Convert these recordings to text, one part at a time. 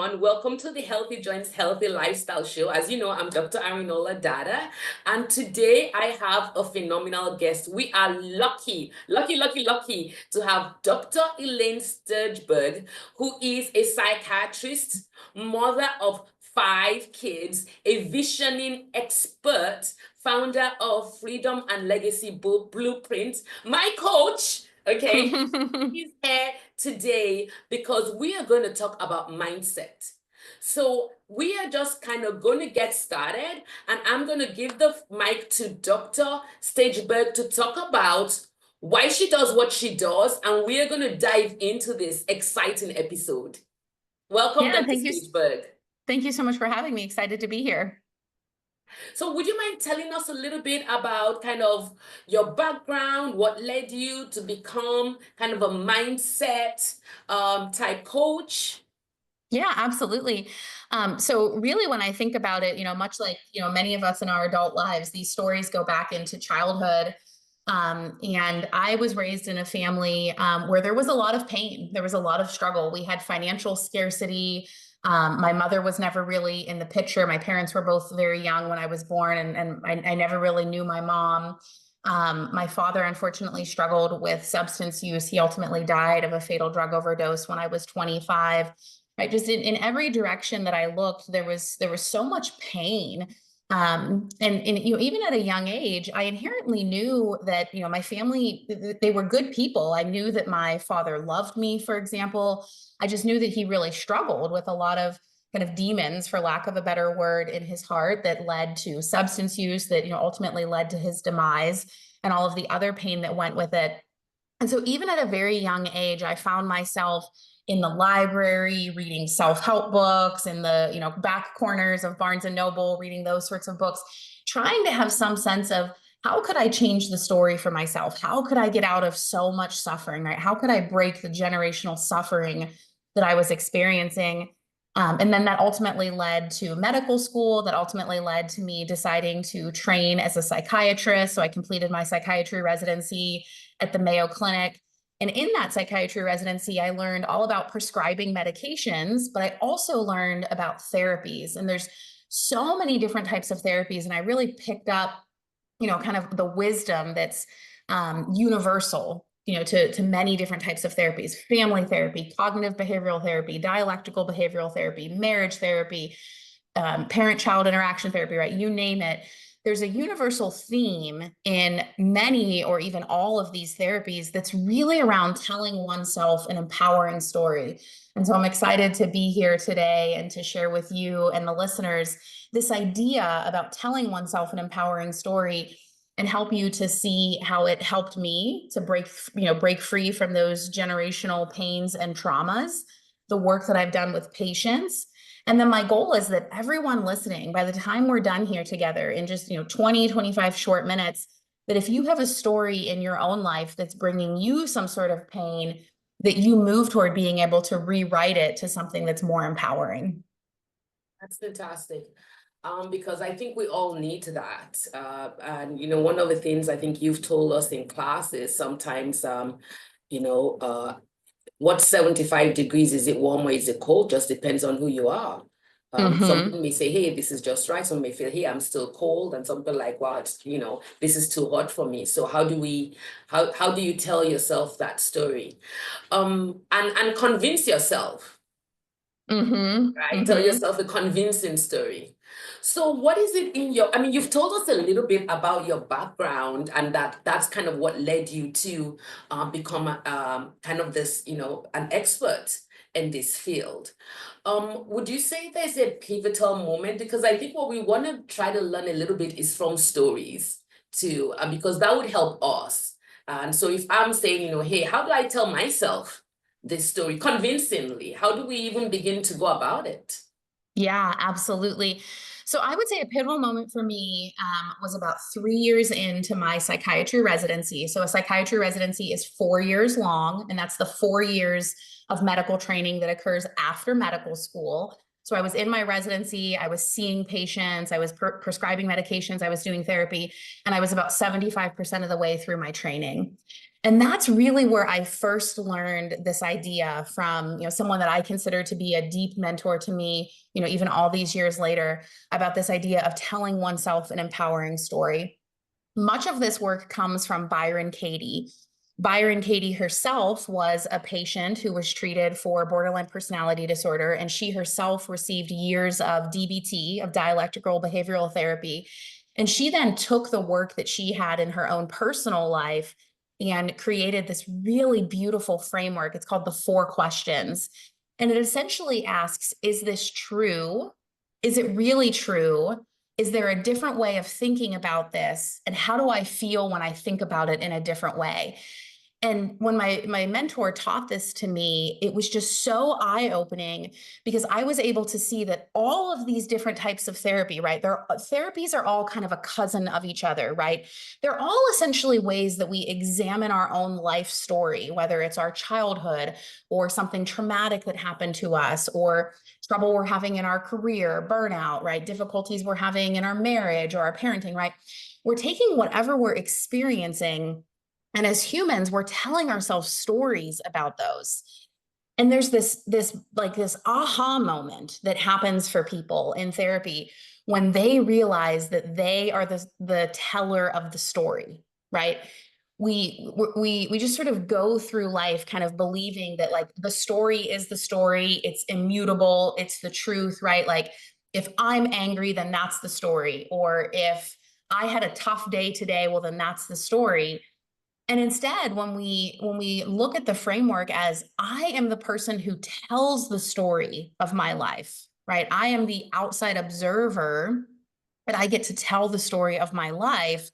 everyone. Welcome to the Healthy Joints Healthy Lifestyle Show. As you know, I'm Dr. Arinola Dada, and today I have a phenomenal guest. We are lucky to have Dr. Elaine Stageberg, who is a psychiatrist, mother of 5 kids, a visioning expert, founder of Freedom and Legacy Blueprint, my coach. Okay, he's here today because we are going to talk about mindset. So we are just kind of going to get started, and I'm going to give the mic to Dr. Stageberg to talk about why she does what she does, and we are going to dive into this exciting episode. Welcome, Yeah, Dr. Stageberg. Thank you so much for having me. Excited to be here. So would you mind telling us a little bit about kind of your background, what led you to become kind of a mindset type coach? Yeah, absolutely. So really when I think about it, much like, many of us in our adult lives, these stories go back into childhood. And I was raised in a family where there was a lot of pain. There was a lot of struggle. We had financial scarcity. My mother was never really in the picture. My parents were both very young when I was born, and I never really knew my mom. My father unfortunately struggled with substance use. He ultimately died of a fatal drug overdose when I was 25. Right, just in every direction that I looked, there was so much pain. And even at a young age, I inherently knew that my family, they were good people. I knew that my father loved me, for example. I just knew that he really struggled with a lot of kind of demons, for lack of a better word, in his heart that led to substance use, that ultimately led to his demise, and all of the other pain that went with it. And so even at a very young age, I found myself in the library reading self-help books, in the back corners of Barnes and Noble reading those sorts of books, trying to have some sense of how could I change the story for myself? How could I get out of so much suffering, right? How could I break the generational suffering that I was experiencing? And then that ultimately led to medical school, that ultimately led to me deciding to train as a psychiatrist. So I completed my psychiatry residency at the Mayo Clinic. And in that psychiatry residency, I learned all about prescribing medications, but I also learned about therapies. And there's so many different types of therapies. And I really picked up, kind of the wisdom that's universal, to many different types of therapies: family therapy, cognitive behavioral therapy, dialectical behavioral therapy, marriage therapy, parent-child interaction therapy, right? You name it. There's a universal theme in many or even all of these therapies that's really around telling oneself an empowering story. And so I'm excited to be here today and to share with you and the listeners this idea about telling oneself an empowering story, and help you to see how it helped me to break free from those generational pains and traumas, the work that I've done with patients. And then my goal is that everyone listening, by the time we're done here together in just 20, 25 short minutes, that if you have a story in your own life that's bringing you some sort of pain, that you move toward being able to rewrite it to something that's more empowering. That's fantastic. Because I think we all need that. And, one of the things I think you've told us in class is sometimes, what 75 degrees, is it warm or is it cold? Just depends on who you are. Some people may say, hey, this is just right. Some may feel, hey, I'm still cold. And some people like, wow, it's, this is too hot for me. So how do you tell yourself that story? And convince yourself. Right? Tell yourself a convincing story. So what is it in you've told us a little bit about your background, and that's kind of what led you to become kind of this, an expert in this field. Would you say there's a pivotal moment? Because I think what we want to try to learn a little bit is from stories too, because that would help us. And so if I'm saying, hey, how do I tell myself this story convincingly? How do we even begin to go about it? Yeah, absolutely. So I would say a pivotal moment for me was about 3 years into my psychiatry residency. So a psychiatry residency is 4 years long, and that's the 4 years of medical training that occurs after medical school. So I was in my residency, I was seeing patients, I was prescribing medications, I was doing therapy, and I was about 75% of the way through my training. And that's really where I first learned this idea from, someone that I consider to be a deep mentor to me, even all these years later, about this idea of telling oneself an empowering story. Much of this work comes from Byron Katie. Byron Katie herself was a patient who was treated for borderline personality disorder, and she herself received years of DBT, of dialectical behavioral therapy. And she then took the work that she had in her own personal life and created this really beautiful framework. It's called the 4 questions. And it essentially asks, is this true? Is it really true? Is there a different way of thinking about this? And how do I feel when I think about it in a different way? And when my mentor taught this to me, it was just so eye-opening, because I was able to see that all of these different types of therapy, right? Therapies are all kind of a cousin of each other, right? They're all essentially ways that we examine our own life story, whether it's our childhood or something traumatic that happened to us, or trouble we're having in our career, burnout, right? Difficulties we're having in our marriage or our parenting, right? We're taking whatever we're experiencing, and as humans, we're telling ourselves stories about those. And there's this aha moment that happens for people in therapy when they realize that they are the teller of the story, right? We just sort of go through life kind of believing that, like, the story is the story, it's immutable, it's the truth, right? Like, if I'm angry, then that's the story. Or if I had a tough day today, well, then that's the story. And instead, when we look at the framework as, I am the person who tells the story of my life, right? I am the outside observer, but I get to tell the story of my life.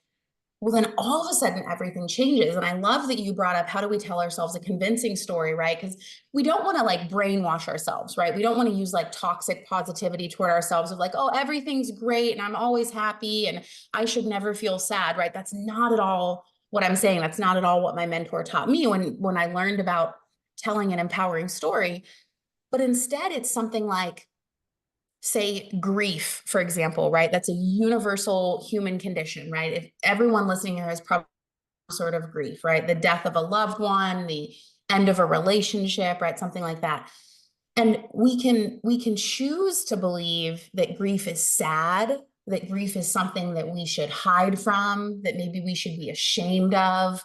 Well, then all of a sudden everything changes. And I love that you brought up, how do we tell ourselves a convincing story, right? Because we don't want to like brainwash ourselves, right? We don't want to use like toxic positivity toward ourselves of like, oh, everything's great and I'm always happy and I should never feel sad, right? That's not at all what I'm saying. That's not at all what my mentor taught me when I learned about telling an empowering story. But instead, it's something like, say, grief, for example, right? That's a universal human condition, right? If everyone listening here has probably sort of grief, right? The death of a loved one, the end of a relationship, right? Something like that. And we can choose to believe that grief is sad, that grief is something that we should hide from, that maybe we should be ashamed of.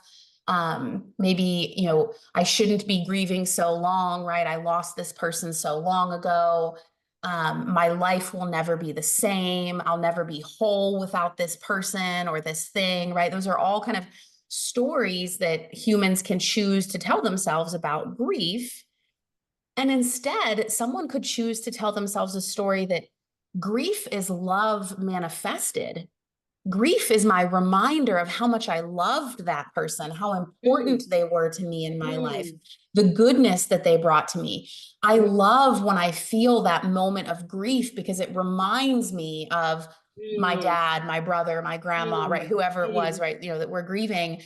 Maybe, I shouldn't be grieving so long, right? I lost this person so long ago. My life will never be the same. I'll never be whole without this person or this thing, right? Those are all kind of stories that humans can choose to tell themselves about grief. And instead, someone could choose to tell themselves a story that grief is love manifested. Grief is my reminder of how much I loved that person, how important they were to me in my life, the goodness that they brought to me. I love when I feel that moment of grief because it reminds me of my dad, my brother, my grandma, right? Whoever it was, right? That we're grieving.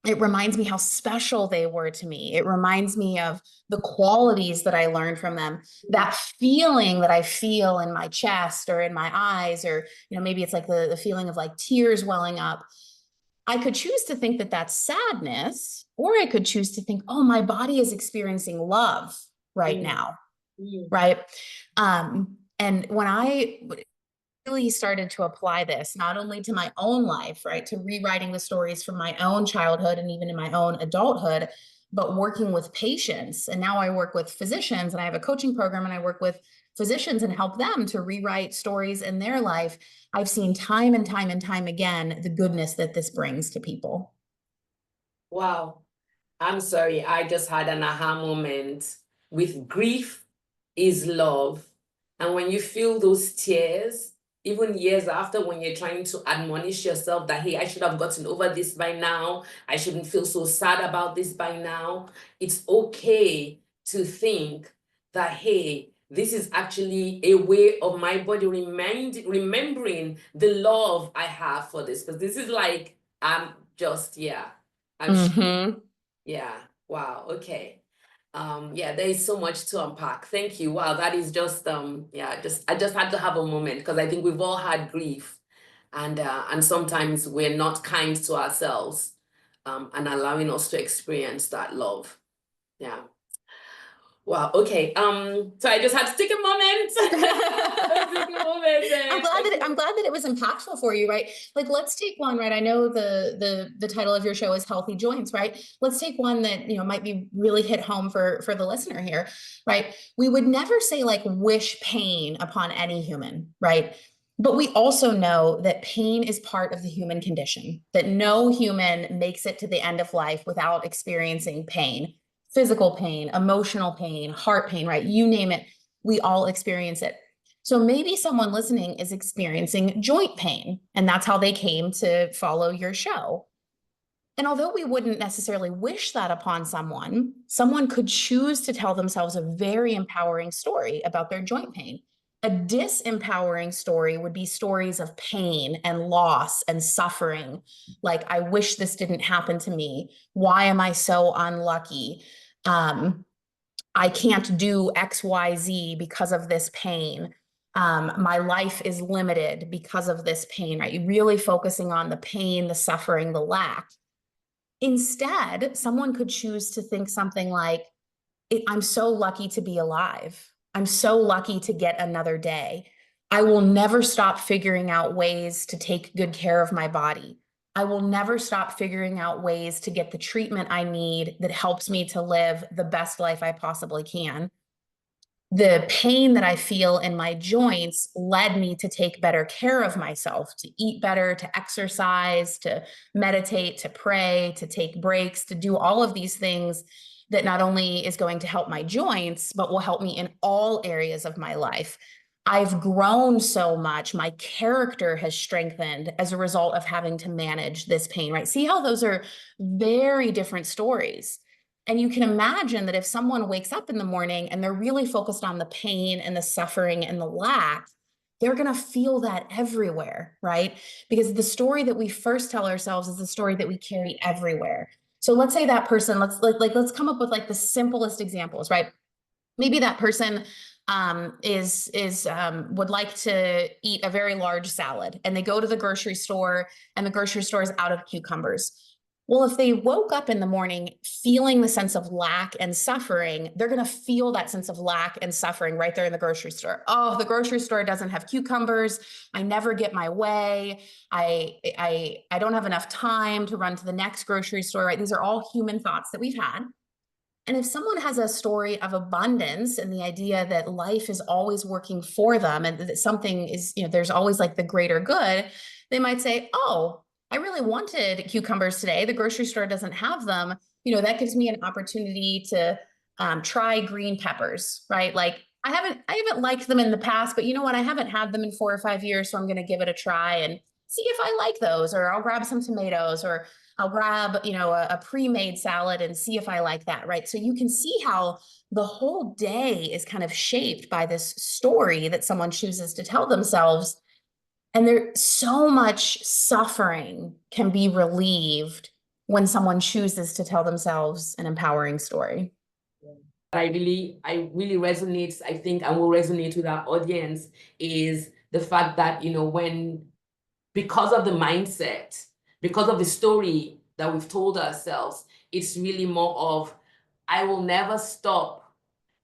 It reminds me how special they were to me. It reminds me of the qualities that I learned from them, that feeling that I feel in my chest or in my eyes, or, maybe it's like the feeling of like tears welling up. I could choose to think that that's sadness, or I could choose to think, oh, my body is experiencing love right now. Right. And when I really started to apply this not only to my own life, right, to rewriting the stories from my own childhood and even in my own adulthood, but working with patients. And now I work with physicians and I have a coaching program and I work with physicians and help them to rewrite stories in their life. I've seen time and time and time again the goodness that this brings to people. Wow. I'm sorry, I just had an aha moment. With grief is love. And when you feel those tears, even years after, when you're trying to admonish yourself that, hey, I should have gotten over this by now, I shouldn't feel so sad about this by now, it's okay to think that, hey, this is actually a way of my body remembering the love I have for this. Because this is like, I'm just, yeah, I'm Mm-hmm. yeah. Wow. Okay. Yeah, there is so much to unpack. Thank you. Wow, that is just yeah, I just had to have a moment because I think we've all had grief, and sometimes we're not kind to ourselves, and allowing us to experience that love. Yeah. Wow. Okay. So I just had to take a moment. Take a moment. I'm glad that it was impactful for you, right? Like, let's take one, right? I know the title of your show is Healthy Joints, right? Let's take one that, might be really hit home for the listener here, right? We would never say like wish pain upon any human, right? But we also know that pain is part of the human condition, that no human makes it to the end of life without experiencing pain, physical pain, emotional pain, heart pain, right? You name it, we all experience it. So maybe someone listening is experiencing joint pain, and that's how they came to follow your show. And although we wouldn't necessarily wish that upon someone, someone could choose to tell themselves a very empowering story about their joint pain. A disempowering story would be stories of pain and loss and suffering. Like, I wish this didn't happen to me. Why am I so unlucky? I can't do XYZ because of this pain. My life is limited because of this pain, right? You're really focusing on the pain, the suffering, the lack. Instead, someone could choose to think something like, I'm so lucky to be alive. I'm so lucky to get another day. I will never stop figuring out ways to take good care of my body. I will never stop figuring out ways to get the treatment I need that helps me to live the best life I possibly can. The pain that I feel in my joints led me to take better care of myself, to eat better, to exercise, to meditate, to pray, to take breaks, to do all of these things that not only is going to help my joints, but will help me in all areas of my life. I've grown so much. My character has strengthened as a result of having to manage this pain, right? See how those are very different stories. And you can imagine that if someone wakes up in the morning and they're really focused on the pain and the suffering and the lack, they're going to feel that everywhere, right? Because the story that we first tell ourselves is the story that we carry everywhere. So let's say that person, let's come up with like the simplest examples, right? Maybe that person would like to eat a very large salad, and they go to the grocery store, and the grocery store is out of cucumbers. Well, if they woke up in the morning feeling the sense of lack and suffering, they're going to feel that sense of lack and suffering right there in the grocery store. Oh, the grocery store doesn't have cucumbers. I never get my way. I don't have enough time to run to the next grocery store, right? These are all human thoughts that we've had. And if someone has a story of abundance and the idea that life is always working for them and that something is, there's always like the greater good, they might say, oh, I really wanted cucumbers today. The grocery store doesn't have them. That gives me an opportunity to try green peppers, right? Like, I haven't liked them in the past, but you know what? I haven't had them in 4 or 5 years, so I'm going to give it a try and see if I like those, or I'll grab some tomatoes, or I'll grab, a pre-made salad and see if I like that, right? So you can see how the whole day is kind of shaped by this story that someone chooses to tell themselves. And there's so much suffering can be relieved when someone chooses to tell themselves an empowering story. I really resonates, I think, and will resonate with our audience is the fact that, because of the mindset, because of the story that we've told ourselves, it's really more of, I will never stop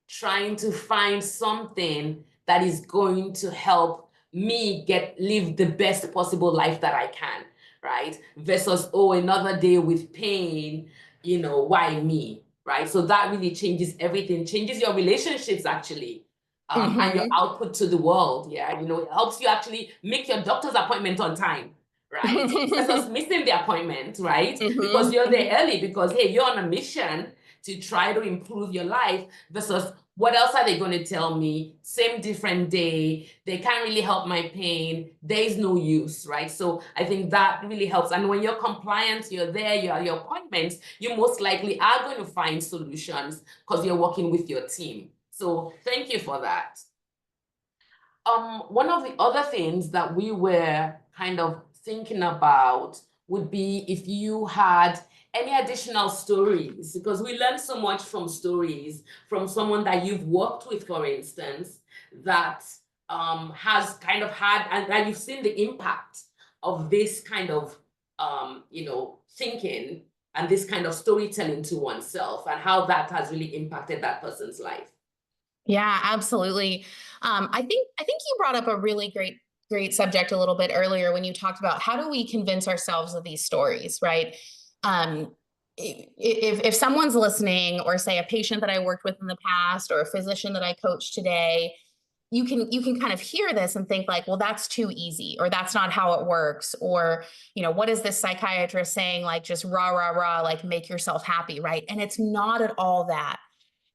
trying to find something that is going to help me live the best possible life that I can, right? Versus, oh, another day with pain, why me, right? So that really changes everything, changes your relationships actually. And your output to the world. Yeah, it helps you actually make your doctor's appointment on time, right? Versus missing the appointment, right? Because you're there early because, hey, you're on a mission to try to improve your life versus what else are they going to tell me? Same different day. They can't really help my pain. There is no use, right? So I think that really helps. And when you're compliant, you're there, you're at your appointments, you most likely are going to find solutions because you're working with your team. So thank you for that. One of the other things that we were kind of thinking about would be if you had any additional stories, because we learn so much from stories from someone that you've worked with, for instance, that has kind of had, and that you've seen the impact of this kind of thinking and this kind of storytelling to oneself, and how that has really impacted that person's life. Yeah, absolutely. I think you brought up a really great subject a little bit earlier when you talked about how do we convince ourselves of these stories, right? Um, if someone's listening, or say a patient that I worked with in the past, or a physician that I coach today, you can kind of hear this and think like, well, that's too easy, or that's not how it works, or what is this psychiatrist saying, like just rah rah rah, like make yourself happy, right? And it's not at all that.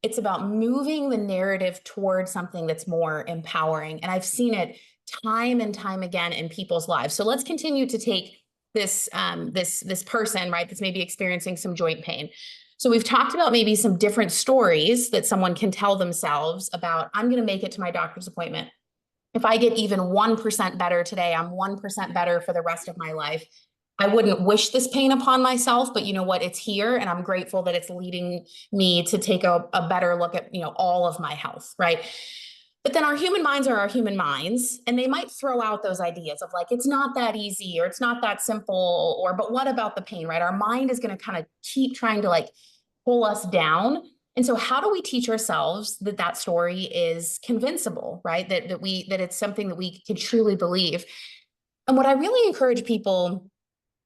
It's about moving the narrative towards something that's more empowering. And I've seen it time and time again in people's lives. So let's continue to take this person, right, that's maybe experiencing some joint pain. So we've talked about maybe some different stories that someone can tell themselves about, I'm going to make it to my doctor's appointment. If I get even 1% better today, I'm 1% better for the rest of my life. I wouldn't wish this pain upon myself, but you know what? It's here, and I'm grateful that it's leading me to take a better look at, all of my health, right? But then our human minds are our human minds, and they might throw out those ideas of like, it's not that easy, or it's not that simple, or, but what about the pain, right? Our mind is going to kind of keep trying to like pull us down. And so how do we teach ourselves that that story is convincible, right? That it's something that we can truly believe. And what I really encourage people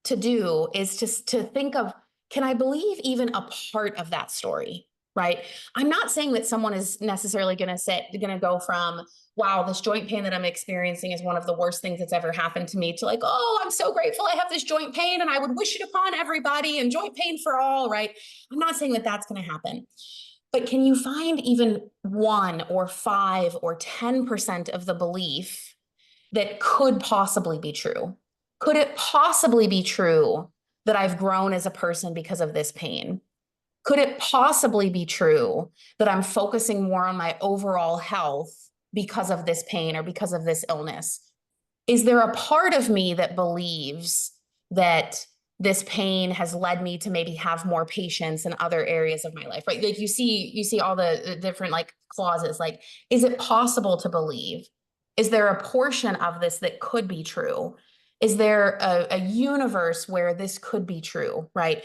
to do is to think of, can I believe even a part of that story, right? I'm not saying that someone is necessarily going to go from, wow, this joint pain that I'm experiencing is one of the worst things that's ever happened to me, to like, oh, I'm so grateful I have this joint pain and I would wish it upon everybody, and joint pain for all, right? I'm not saying that that's going to happen. But can you find even 1 or 5 or 10% of the belief that could possibly be true? Could it possibly be true that I've grown as a person because of this pain? Could it possibly be true that I'm focusing more on my overall health because of this pain or because of this illness? Is there a part of me that believes that this pain has led me to maybe have more patience in other areas of my life, right? Like you see all the different like clauses, like, is it possible to believe? Is there a portion of this that could be true? Is there a universe where this could be true, right?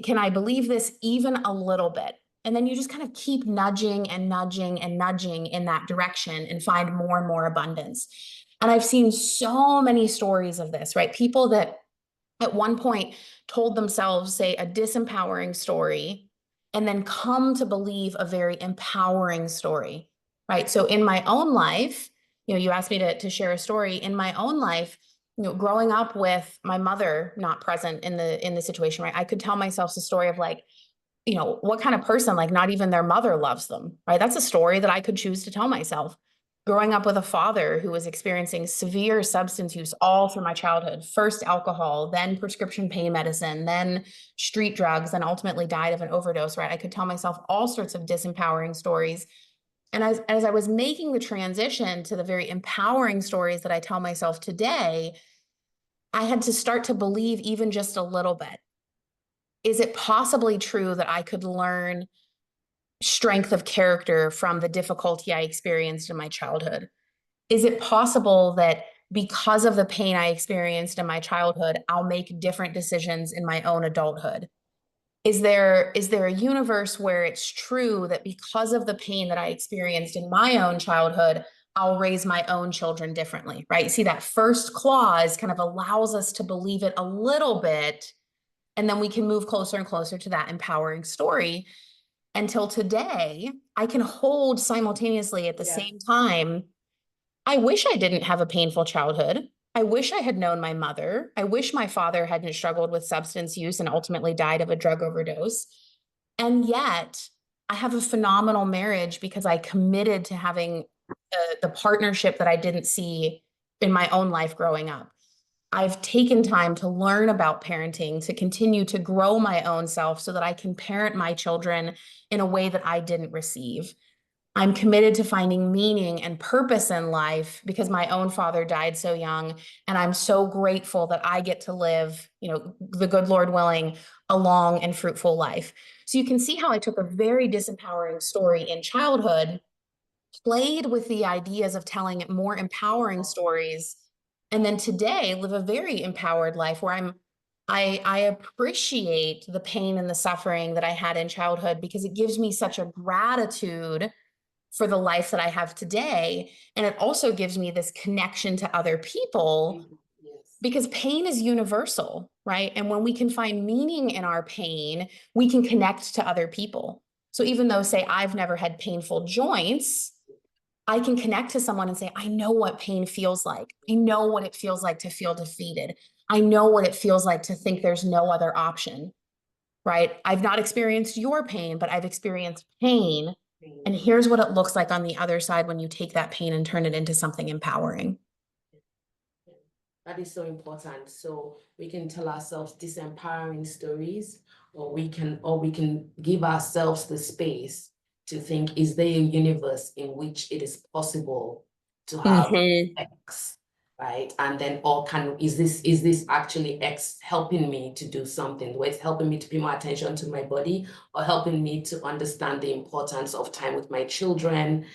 Can I believe this even a little bit? And then you just kind of keep nudging and nudging and nudging in that direction and find more and more abundance. And I've seen so many stories of this, right? People that at one point told themselves, say, a disempowering story, and then come to believe a very empowering story, right? So in my own life, you asked me to share a story. In my own life, growing up with my mother not present in the situation, right? I could tell myself the story of like, what kind of person, like not even their mother loves them, right? That's a story that I could choose to tell myself. Growing up with a father who was experiencing severe substance use all through my childhood, first alcohol, then prescription pain medicine, then street drugs, and ultimately died of an overdose, right? I could tell myself all sorts of disempowering stories. And as I was making the transition to the very empowering stories that I tell myself today, I had to start to believe even just a little bit. Is it possibly true that I could learn strength of character from the difficulty I experienced in my childhood? Is it possible that because of the pain I experienced in my childhood, I'll make different decisions in my own adulthood? Is there a universe where it's true that because of the pain that I experienced in my own childhood, I'll raise my own children differently, right? You see, that first clause kind of allows us to believe it a little bit, and then we can move closer and closer to that empowering story. Until today, I can hold simultaneously at the same time, I wish I didn't have a painful childhood. I wish I had known my mother. I wish my father hadn't struggled with substance use and ultimately died of a drug overdose. And yet, I have a phenomenal marriage because I committed to having the partnership that I didn't see in my own life growing up. I've taken time to learn about parenting, to continue to grow my own self so that I can parent my children in a way that I didn't receive. I'm committed to finding meaning and purpose in life because my own father died so young. And I'm so grateful that I get to live, the good Lord willing, a long and fruitful life. So you can see how I took a very disempowering story in childhood, played with the ideas of telling more empowering stories, and then today live a very empowered life where I appreciate the pain and the suffering that I had in childhood because it gives me such a gratitude for the life that I have today. And it also gives me this connection to other people Yes. because pain is universal, right? And when we can find meaning in our pain, we can connect to other people. So even though, say, I've never had painful joints, I can connect to someone and say, I know what pain feels like. I know what it feels like to feel defeated. I know what it feels like to think there's no other option, right? I've not experienced your pain, but I've experienced pain. And here's what it looks like on the other side when you take that pain and turn it into something empowering. That is so important. So we can tell ourselves disempowering stories, or we can give ourselves the space to think, is there a universe in which it is possible to have X, right? And then, is this actually X helping me to do something? Where it's helping me to pay more attention to my body, or helping me to understand the importance of time with my children.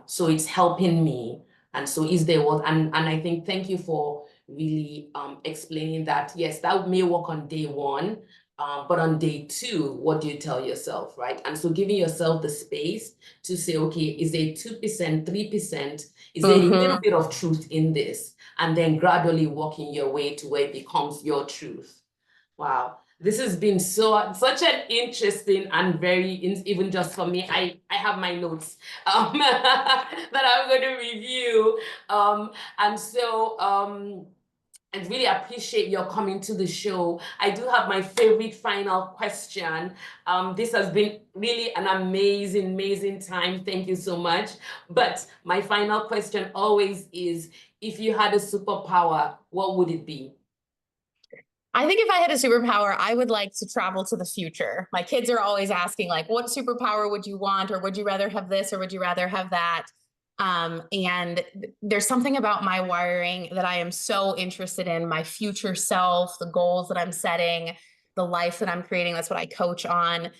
So it's helping me. And so is there what, and I think, thank you for really explaining that. Yes, that may work on day one, but on day two, what do you tell yourself, right? And so giving yourself the space to say, okay, is there 2%, 3%? Is there a little bit of truth in this? And then gradually working your way to where it becomes your truth. Wow. This has been such an interesting and very, even just for me, I have my notes that I'm going to review. And so I really appreciate your coming to the show. I do have my favorite final question. This has been really an amazing, amazing time. Thank you so much. But my final question always is, if you had a superpower, what would it be? I think if I had a superpower, I would like to travel to the future. My kids are always asking, like, what superpower would you want? Or would you rather have this? Or would you rather have that? And there's something about my wiring that I am so interested in, my future self, the goals that I'm setting, the life that I'm creating. That's what I coach on.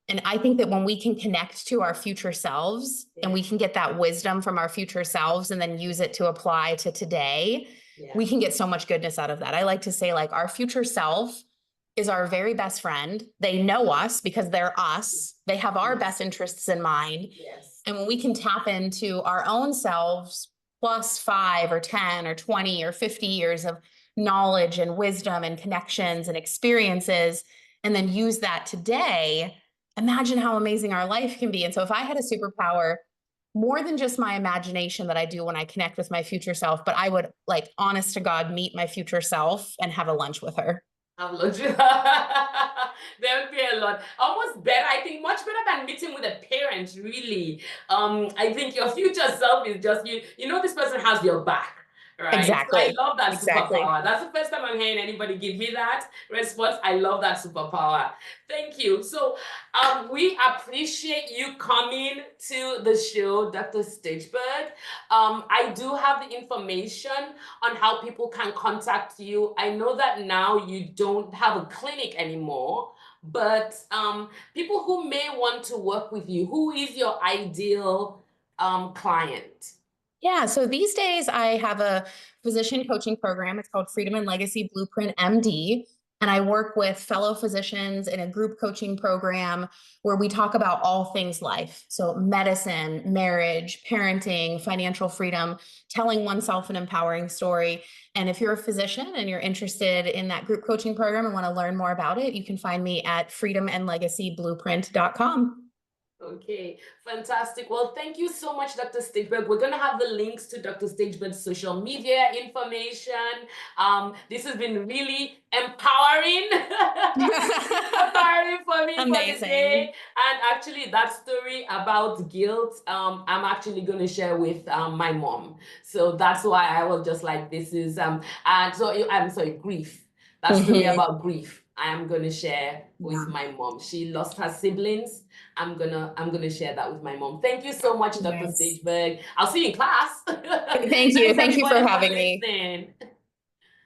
And I think that when we can connect to our future selves and we can get that wisdom from our future selves and then use it to apply to today, we can get so much goodness out of that. I like to say, like, our future self is our very best friend. They know us because they're us. They have our best interests in mind. Yes. And when we can tap into our own selves plus 5 or 10 or 20 or 50 years of knowledge and wisdom and connections and experiences, and then use that today, imagine how amazing our life can be. And so if I had a superpower, more than just my imagination that I do when I connect with my future self, but I would, like, honest to God, meet my future self and have a lunch with her. There would be a lot. Almost better, I think, much better than meeting with a parent, really. I think your future self is just you know this person has your back. Right. Exactly. So I love that Exactly. superpower. That's the first time I'm hearing anybody give me that response. I love that superpower. Thank you. So we appreciate you coming to the show, Dr. Stageberg. I do have the information on how people can contact you. I know that now you don't have a clinic anymore, but people who may want to work with you, who is your ideal client? Yeah, so these days I have a physician coaching program. It's called Freedom and Legacy Blueprint MD. And I work with fellow physicians in a group coaching program where we talk about all things life. So, medicine, marriage, parenting, financial freedom, telling oneself an empowering story. And if you're a physician and you're interested in that group coaching program and want to learn more about it, you can find me at freedomandlegacyblueprint.com. Okay, fantastic. Well, thank you so much, Dr. Stageberg. We're going to have the links to Dr. Stageberg's social media information. This has been really empowering, empowering for me for the day. And actually, that story about guilt, I'm actually going to share with my mom. So that's why I was just like, this is, and so I'm sorry, grief. That story about grief. I am going to share with my mom. She lost her siblings. I'm gonna share that with my mom. Thank you so much, Dr. Yes. Stageberg. I'll see you in class. Thank you. Thanks Thank you for everybody for having me. listening.